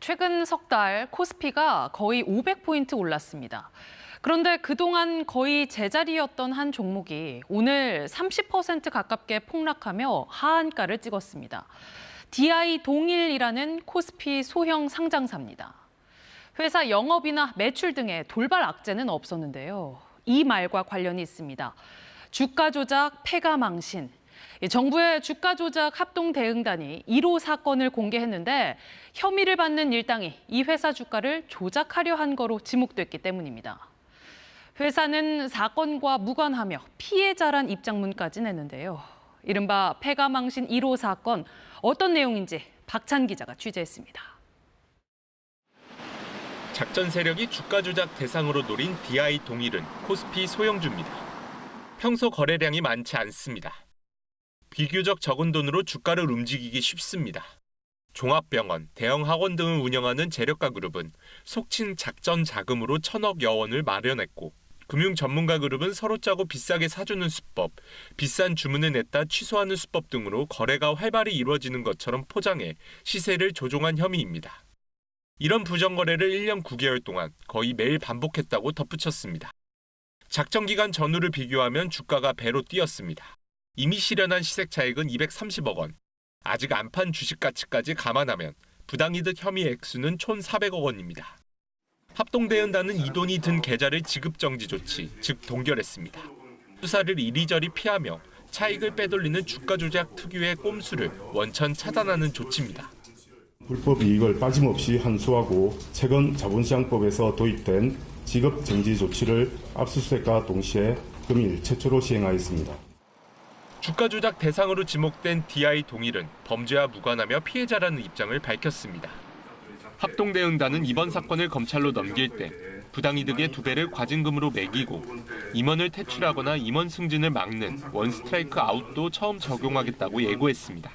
최근 석 달 코스피가 거의 500포인트 올랐습니다. 그런데 그동안 거의 제자리였던 한 종목이 오늘 30% 가깝게 폭락하며 하한가를 찍었습니다. DI 동일이라는 코스피 소형 상장사입니다. 회사 영업이나 매출 등의 돌발 악재는 없었는데요. 이 말과 관련이 있습니다. 주가 조작, 패가 망신. 정부의 주가 조작 합동 대응단이 1호 사건을 공개했는데 혐의를 받는 일당이 이 회사 주가를 조작하려 한 거로 지목됐기 때문입니다. 회사는 사건과 무관하며 피해자란 입장문까지 냈는데요. 이른바 패가 망신 1호 사건, 어떤 내용인지 박찬 기자가 취재했습니다. 작전 세력이 주가 조작 대상으로 노린 DI 동일은 코스피 소형주입니다. 평소 거래량이 많지 않습니다. 비교적 적은 돈으로 주가를 움직이기 쉽습니다. 종합병원, 대형 학원 등을 운영하는 재력가 그룹은 속칭 작전 자금으로 1,000억여 원을 마련했고, 금융 전문가 그룹은 서로 짜고 비싸게 사주는 수법, 비싼 주문을 냈다 취소하는 수법 등으로 거래가 활발히 이루어지는 것처럼 포장해 시세를 조종한 혐의입니다. 이런 부정거래를 1년 9개월 동안 거의 매일 반복했다고 덧붙였습니다. 작전 기간 전후를 비교하면 주가가 배로 뛰었습니다. 이미 실현한 시색 차익은 230억 원. 아직 안 판 주식 가치까지 감안하면 부당이득 혐의 액수는 1,400억 원입니다. 합동대응단은 이 돈이 든 계좌를 지급 정지 조치, 즉 동결했습니다. 수사를 이리저리 피하며 차익을 빼돌리는 주가 조작 특유의 꼼수를 원천 차단하는 조치입니다. 불법 이익을 빠짐없이 환수하고 최근 자본시장법에서 도입된 지급 정지 조치를 압수수색과 동시에 금일 최초로 시행하였습니다. 주가 조작 대상으로 지목된 DI 동일은 범죄와 무관하며 피해자라는 입장을 밝혔습니다. 합동대응단은 이번 사건을 검찰로 넘길 때 부당이득의 2배를 과징금으로 매기고 임원을 퇴출하거나 임원 승진을 막는 원스트라이크 아웃도 처음 적용하겠다고 예고했습니다.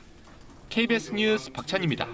KBS 뉴스 박찬입니다.